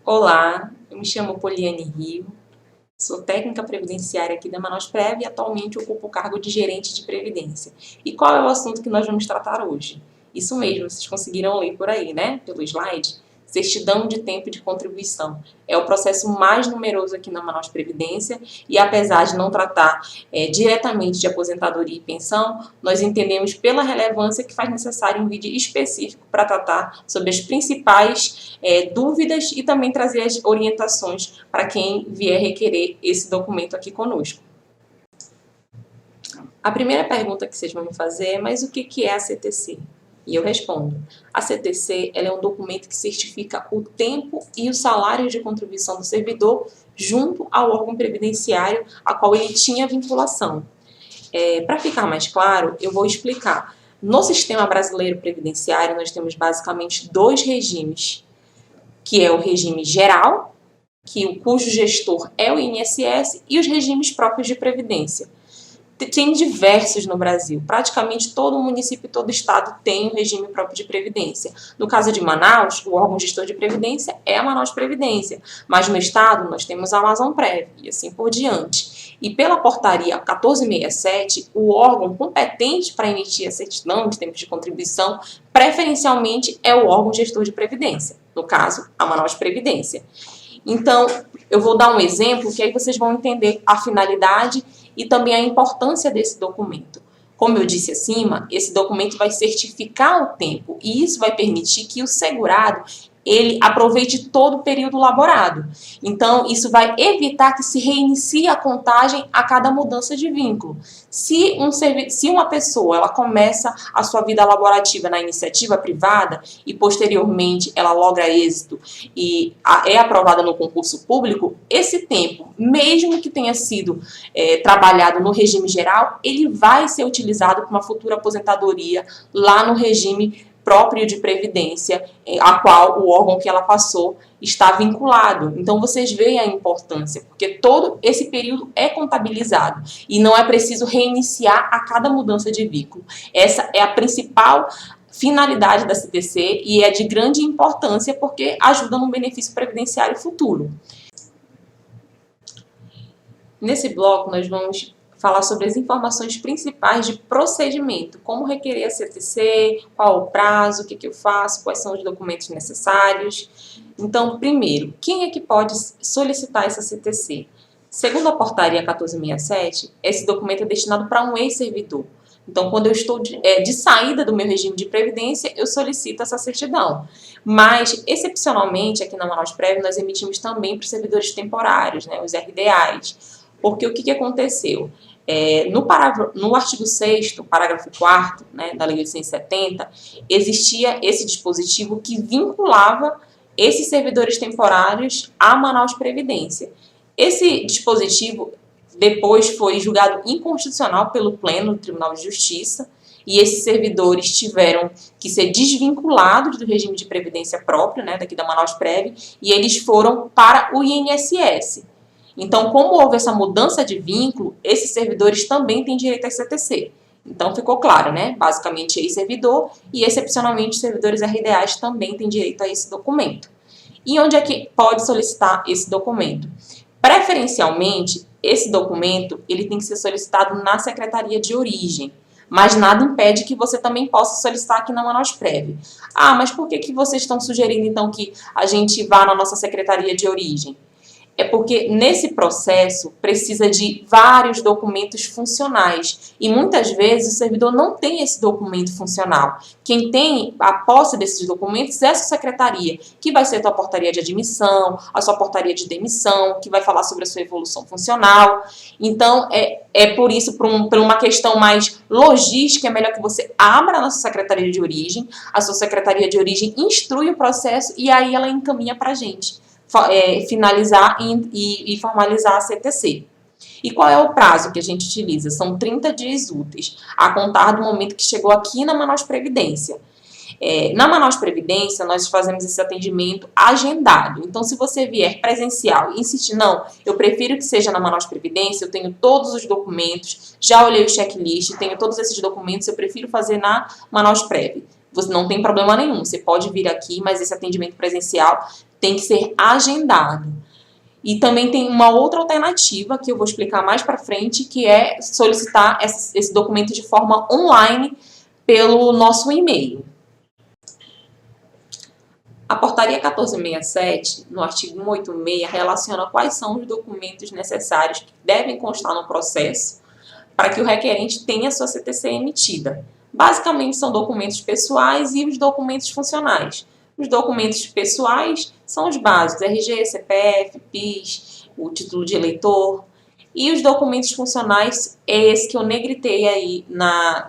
Olá, eu me chamo Poliane Rio, sou técnica previdenciária aqui da Manausprev e atualmente ocupo o cargo de gerente de previdência. E qual é o assunto que nós vamos tratar hoje? Isso mesmo, vocês conseguiram ler por aí, né? Pelo slide. Certidão de tempo de contribuição. É o processo mais numeroso aqui na Manaus Previdência e apesar de não tratar diretamente de aposentadoria e pensão, nós entendemos pela relevância que faz necessário um vídeo específico para tratar sobre as principais dúvidas e também trazer as orientações para quem vier requerer esse documento aqui conosco. A primeira pergunta que vocês vão me fazer é, mas o que é a CTC? E eu respondo, a CTC ela é um documento que certifica o tempo e o salário de contribuição do servidor junto ao órgão previdenciário a qual ele tinha vinculação. Para ficar mais claro, eu vou explicar. No sistema brasileiro previdenciário, nós temos basicamente dois regimes, que é o regime geral, cujo gestor é o INSS, e os regimes próprios de previdência. Tem diversos no Brasil, praticamente todo município e todo estado tem um regime próprio de previdência. No caso de Manaus, o órgão gestor de previdência é a Manaus Previdência, mas no estado nós temos a Amazonprev e assim por diante. E pela portaria 1467, o órgão competente para emitir a certidão de tempo de contribuição preferencialmente é o órgão gestor de previdência, no caso, a Manaus Previdência. Então, eu vou dar um exemplo que aí vocês vão entender a finalidade e também a importância desse documento. Como eu disse acima, esse documento vai certificar o tempo e isso vai permitir que o segurado ele aproveite todo o período laborado. Então, isso vai evitar que se reinicie a contagem a cada mudança de vínculo. Se uma pessoa ela começa a sua vida laborativa na iniciativa privada e posteriormente ela logra êxito e é aprovada no concurso público, esse tempo, mesmo que tenha sido trabalhado no regime geral, ele vai ser utilizado para uma futura aposentadoria lá no regime próprio de previdência, a qual o órgão que ela passou está vinculado. Então, vocês veem a importância, porque todo esse período é contabilizado e não é preciso reiniciar a cada mudança de vínculo. Essa é a principal finalidade da CTC e é de grande importância porque ajuda no benefício previdenciário futuro. Nesse bloco, nós vamos falar sobre as informações principais de procedimento, como requerer a CTC, qual o prazo, o que eu faço, quais são os documentos necessários. Então, primeiro, quem é que pode solicitar essa CTC? Segundo a portaria 1467, esse documento é destinado para um ex-servidor. Então, quando eu estou de saída do meu regime de previdência, eu solicito essa certidão. Mas, excepcionalmente, aqui na Manausprev, nós emitimos também para os servidores temporários, né, os RDAs. Porque o que aconteceu? No artigo 6º, parágrafo 4º, né, da Lei 870, existia esse dispositivo que vinculava esses servidores temporários à Manaus Previdência. Esse dispositivo depois foi julgado inconstitucional pelo Pleno do Tribunal de Justiça e esses servidores tiveram que ser desvinculados do regime de previdência próprio, né, daqui da Manausprev, e eles foram para o INSS. Então, como houve essa mudança de vínculo, esses servidores também têm direito a CTC. Então, ficou claro, né? Basicamente, ex-servidor e, excepcionalmente, servidores RDAs também têm direito a esse documento. E onde é que pode solicitar esse documento? Preferencialmente, esse documento ele tem que ser solicitado na Secretaria de Origem, mas nada impede que você também possa solicitar aqui na Manausprev. Ah, mas por que vocês estão sugerindo, então, que a gente vá na nossa Secretaria de Origem? É porque nesse processo precisa de vários documentos funcionais e muitas vezes o servidor não tem esse documento funcional. Quem tem a posse desses documentos é essa secretaria, que vai ser a sua portaria de admissão, a sua portaria de demissão, que vai falar sobre a sua evolução funcional. Então, por isso, por uma questão mais logística, é melhor que você abra na sua secretaria de origem, a sua secretaria de origem instrui o processo e aí ela encaminha para a gente. Finalizar e formalizar a CTC. E qual é o prazo que a gente utiliza? São 30 dias úteis, a contar do momento que chegou aqui na Manaus Previdência. Na Manaus Previdência, nós fazemos esse atendimento agendado. Então, se você vier presencial e insistir, não, eu prefiro que seja na Manaus Previdência, eu tenho todos os documentos, já olhei o checklist, tenho todos esses documentos, eu prefiro fazer na Manausprev. Você não tem problema nenhum, você pode vir aqui, mas esse atendimento presencial tem que ser agendado. E também tem uma outra alternativa que eu vou explicar mais para frente, que é solicitar esse documento de forma online pelo nosso e-mail. A portaria 1467, no artigo 186, relaciona quais são os documentos necessários que devem constar no processo para que o requerente tenha sua CTC emitida. Basicamente, são documentos pessoais e os documentos funcionais. Os documentos pessoais são os básicos, RG, CPF, PIS, o título de eleitor. E os documentos funcionais é esse que eu negritei aí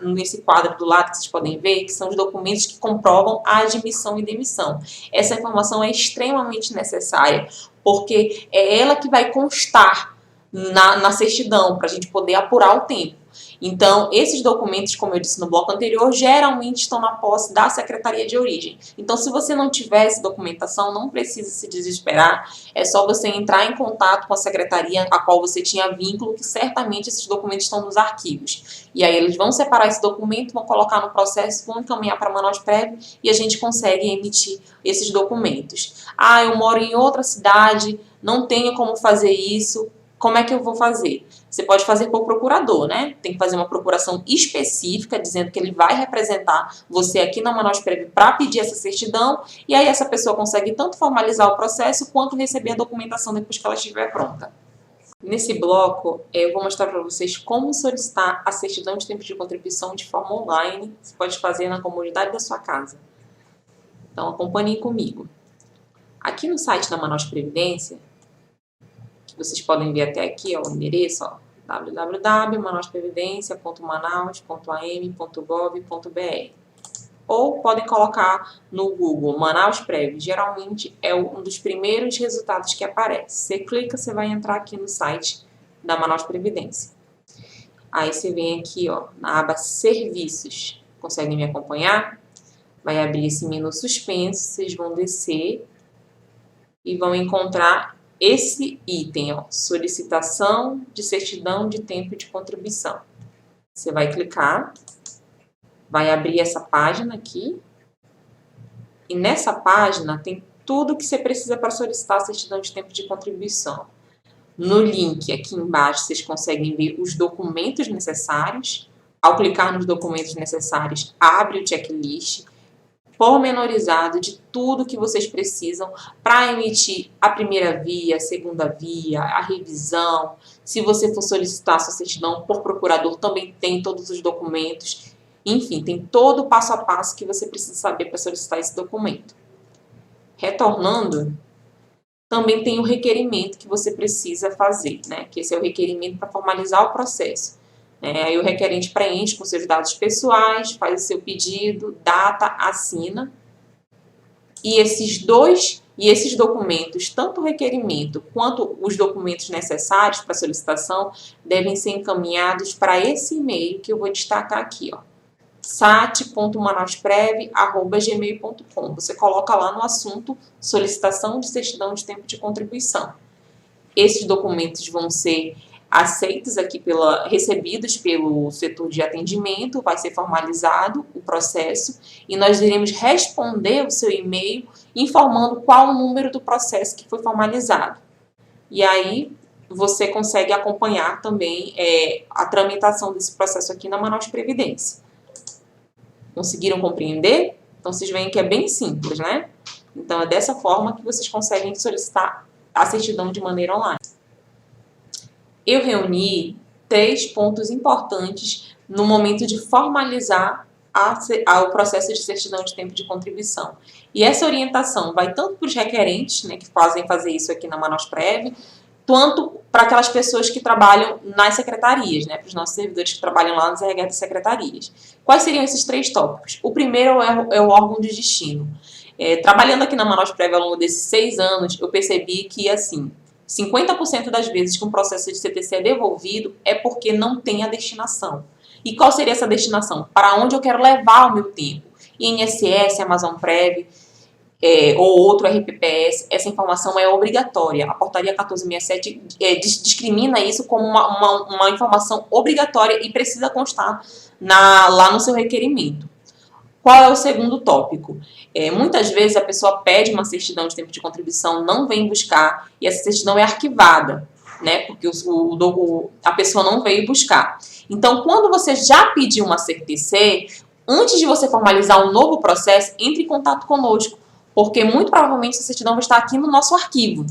nesse quadro do lado que vocês podem ver, que são os documentos que comprovam a admissão e demissão. Essa informação é extremamente necessária, porque é ela que vai constar na certidão, para a gente poder apurar o tempo. Então, esses documentos, como eu disse no bloco anterior, geralmente estão na posse da Secretaria de Origem. Então, se você não tiver essa documentação, não precisa se desesperar. É só você entrar em contato com a secretaria a qual você tinha vínculo, que certamente esses documentos estão nos arquivos. E aí eles vão separar esse documento, vão colocar no processo, vão encaminhar para a Manaus Prev e a gente consegue emitir esses documentos. Ah, eu moro em outra cidade, não tenho como fazer isso. Como é que eu vou fazer? Você pode fazer por procurador, né? Tem que fazer uma procuração específica, dizendo que ele vai representar você aqui na Manaus Prev para pedir essa certidão, e aí essa pessoa consegue tanto formalizar o processo, quanto receber a documentação depois que ela estiver pronta. Nesse bloco, eu vou mostrar para vocês como solicitar a certidão de tempo de contribuição de forma online. Você pode fazer na comodidade da sua casa. Então, acompanhem comigo. Aqui no site da Manaus Previdência, vocês podem ver até aqui ó, o endereço www.manausprevidência.manaus.am.gov.br, ou podem colocar no Google Manaus Prev. Geralmente é um dos primeiros resultados que aparece. Você clica, você vai entrar aqui no site da Manaus Previdência. Aí você vem aqui ó, na aba Serviços. Conseguem me acompanhar? Vai abrir esse menu suspenso, vocês vão descer e vão encontrar esse item, ó, solicitação de certidão de tempo de contribuição. Você vai clicar, vai abrir essa página aqui, e nessa página tem tudo que você precisa para solicitar a certidão de tempo de contribuição. No link aqui embaixo vocês conseguem ver os documentos necessários. Ao clicar nos documentos necessários, abre o checklist pormenorizado de tudo que vocês precisam para emitir a primeira via, a segunda via, a revisão. Se você for solicitar a sua certidão por procurador, também tem todos os documentos. Enfim, tem todo o passo a passo que você precisa saber para solicitar esse documento. Retornando, também tem o requerimento que você precisa fazer, né? Que esse é o requerimento para formalizar o processo. Aí o requerente preenche com seus dados pessoais, faz o seu pedido, data, assina. E esses documentos, tanto o requerimento quanto os documentos necessários para a solicitação, devem ser encaminhados para esse e-mail que eu vou destacar aqui, ó, sat.manausprev@gmail.com. Você coloca lá no assunto solicitação de certidão de tempo de contribuição. Esses documentos vão ser aceitos aqui recebidos pelo setor de atendimento, vai ser formalizado o processo e nós iremos responder o seu e-mail informando qual o número do processo que foi formalizado. E aí você consegue acompanhar também a tramitação desse processo aqui na Manaus Previdência. Conseguiram compreender? Então vocês veem que é bem simples, né? Então é dessa forma que vocês conseguem solicitar a certidão de maneira online. Eu reuni 3 pontos importantes no momento de formalizar o processo de certidão de tempo de contribuição. E essa orientação vai tanto para os requerentes, né, que fazer isso aqui na Manaus Prev, quanto para aquelas pessoas que trabalham nas secretarias, né, para os nossos servidores que trabalham lá nas RH das secretarias. Quais seriam esses 3 tópicos? O primeiro é o órgão de destino. Trabalhando aqui na Manaus Prev ao longo desses 6 anos, eu percebi que, assim, 50% das vezes que um processo de CTC é devolvido é porque não tem a destinação. E qual seria essa destinação? Para onde eu quero levar o meu tempo? INSS, Amazon Prev ou outro RPPS, essa informação é obrigatória. A portaria 1467 discrimina isso como uma informação obrigatória e precisa constar lá no seu requerimento. Qual é o segundo tópico? Muitas vezes a pessoa pede uma certidão de tempo de contribuição, não vem buscar, e essa certidão é arquivada, né? Porque a pessoa não veio buscar. Então, quando você já pediu uma CTC, antes de você formalizar um novo processo, entre em contato conosco, porque muito provavelmente essa certidão vai estar aqui no nosso arquivo.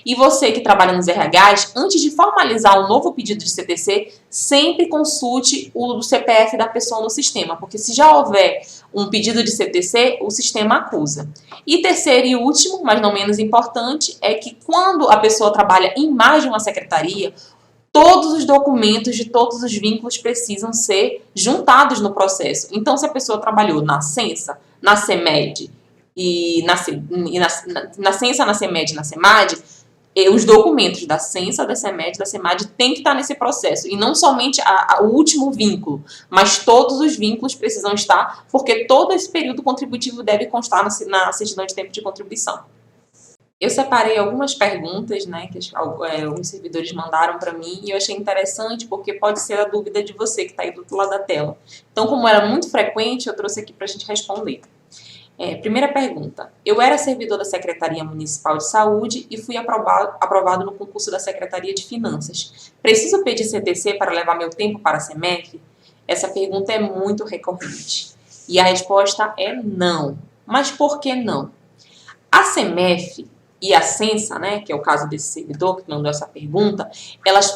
E você que trabalha nos RHs, antes de formalizar um novo pedido de CTC, sempre consulte o CPF da pessoa no sistema, porque se já houver um pedido de CTC, o sistema acusa. E terceiro e último, mas não menos importante, é que quando a pessoa trabalha em mais de uma secretaria, todos os documentos de todos os vínculos precisam ser juntados no processo. Então, se a pessoa trabalhou na Censa, na CEMED, na Censa, na CEMED e na CEMAD, os documentos da Censa, da CEMED, da CEMAD têm que estar nesse processo. E não somente o último vínculo, mas todos os vínculos precisam estar, porque todo esse período contributivo deve constar na certidão de tempo de contribuição. Eu separei algumas perguntas, né, que alguns servidores mandaram para mim e eu achei interessante porque pode ser a dúvida de você que está aí do outro lado da tela. Então, como era muito frequente, eu trouxe aqui para a gente responder. Primeira pergunta. Eu era servidor da Secretaria Municipal de Saúde e fui aprovado no concurso da Secretaria de Finanças. Preciso pedir CTC para levar meu tempo para a CEMEF? Essa pergunta é muito recorrente. E a resposta é não. Mas por que não? A CEMEF e a Censa, né, que é o caso desse servidor que mandou essa pergunta, elas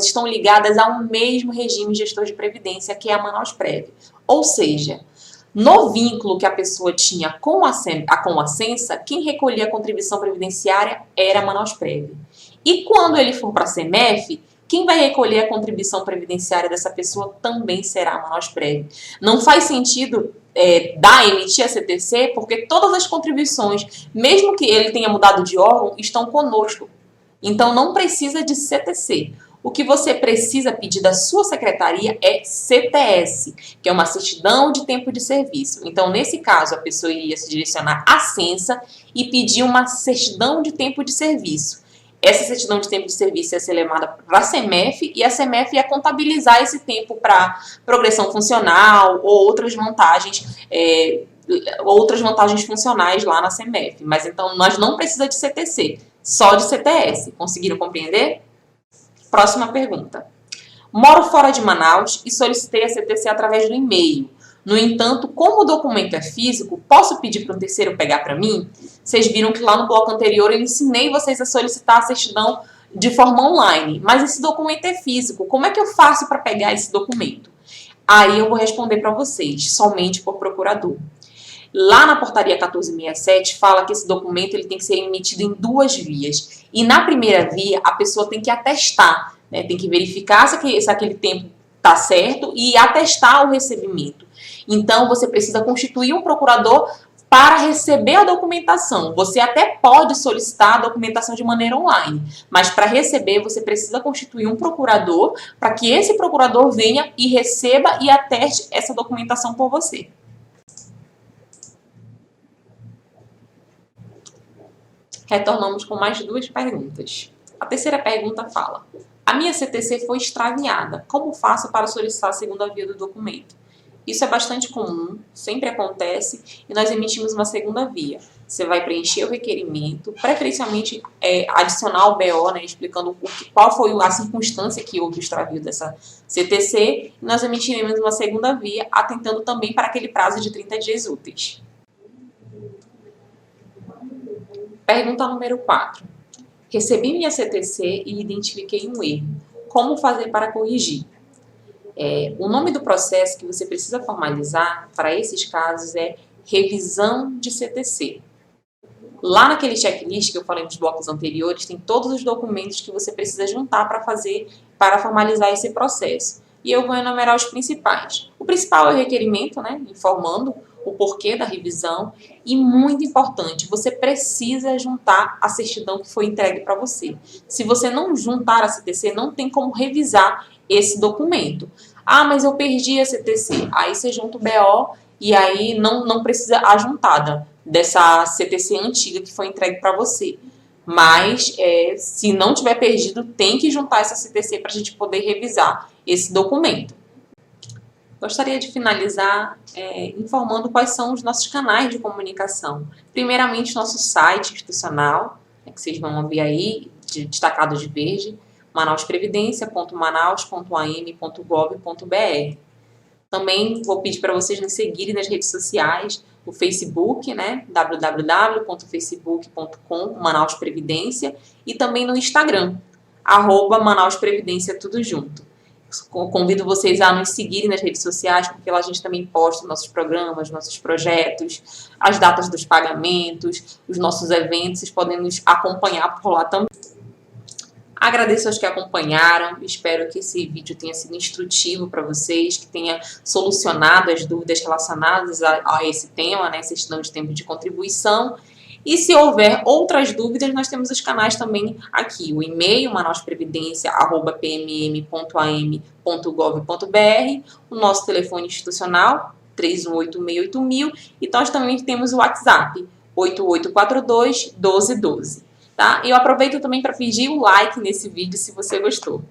estão ligadas ao mesmo regime gestor de previdência, que é a Manausprev. Ou seja, no vínculo que a pessoa tinha com a Censa, quem recolhia a contribuição previdenciária era a Manausprev. E quando ele for para a CEMEF, quem vai recolher a contribuição previdenciária dessa pessoa também será a Manausprev. Não faz sentido emitir a CTC, porque todas as contribuições, mesmo que ele tenha mudado de órgão, estão conosco. Então, não precisa de CTC. O que você precisa pedir da sua secretaria é CTS, que é uma certidão de tempo de serviço. Então, nesse caso, a pessoa iria se direcionar à Censa e pedir uma certidão de tempo de serviço. Essa certidão de tempo de serviço ia ser levada para a CEMEF e a CEMEF ia contabilizar esse tempo para progressão funcional ou outras vantagens funcionais lá na CEMEF. Mas então nós não precisamos de CTC, só de CTS. Conseguiram compreender? Próxima pergunta. Moro fora de Manaus e solicitei a CTC através do e-mail. No entanto, como o documento é físico, posso pedir para um terceiro pegar para mim? Vocês viram que lá no bloco anterior eu ensinei vocês a solicitar a certidão de forma online, mas esse documento é físico. Como é que eu faço para pegar esse documento? Aí eu vou responder para vocês, somente por procurador. Lá na portaria 1467 fala que esse documento ele tem que ser emitido em 2 vias. E na primeira via, a pessoa tem que atestar, né? Tem que verificar se aquele tempo está certo e atestar o recebimento. Então, você precisa constituir um procurador para receber a documentação. Você até pode solicitar a documentação de maneira online, mas para receber, você precisa constituir um procurador para que esse procurador venha e receba e ateste essa documentação por você. Retornamos com mais 2 perguntas. A terceira pergunta fala: a minha CTC foi extraviada. Como faço para solicitar a segunda via do documento? Isso é bastante comum, sempre acontece, e nós emitimos uma segunda via. Você vai preencher o requerimento, preferencialmente adicionar o BO, né, explicando qual foi a circunstância que houve o extravio dessa CTC, e nós emitiremos uma segunda via, atentando também para aquele prazo de 30 dias úteis. Pergunta número 4. Recebi minha CTC e identifiquei um erro. Como fazer para corrigir? O nome do processo que você precisa formalizar para esses casos é revisão de CTC. Lá naquele checklist que eu falei nos blocos anteriores, tem todos os documentos que você precisa juntar para formalizar esse processo. E eu vou enumerar os principais. O principal é o requerimento, né, informando o porquê da revisão. E muito importante, você precisa juntar a certidão que foi entregue para você. Se você não juntar a CTC, não tem como revisar esse documento. Ah, mas eu perdi a CTC. Aí você junta o BO e aí não precisa a juntada dessa CTC antiga que foi entregue para você. Mas, se não tiver perdido, tem que juntar essa CTC para a gente poder revisar esse documento. Gostaria de finalizar informando quais são os nossos canais de comunicação. Primeiramente, nosso site institucional, que vocês vão ver aí, destacado de verde, manausprevidencia.manaus.am.gov.br. Também vou pedir para vocês nos seguirem nas redes sociais, o Facebook, né, www.facebook.com/manausprevidência, e também no Instagram, @manausprevidência tudo junto. Convido vocês a nos seguirem nas redes sociais, porque lá a gente também posta nossos programas, nossos projetos, as datas dos pagamentos, os nossos eventos. Vocês podem nos acompanhar por lá também. Agradeço aos que acompanharam, espero que esse vídeo tenha sido instrutivo para vocês, que tenha solucionado as dúvidas relacionadas a esse tema, né, certidão de tempo de contribuição. E se houver outras dúvidas, nós temos os canais também aqui, o e-mail manausprevidencia@pmm.am.gov.br, o nosso telefone institucional 31868000 e nós também temos o WhatsApp 8842 1212. Tá? Eu aproveito também para pedir o like nesse vídeo se você gostou.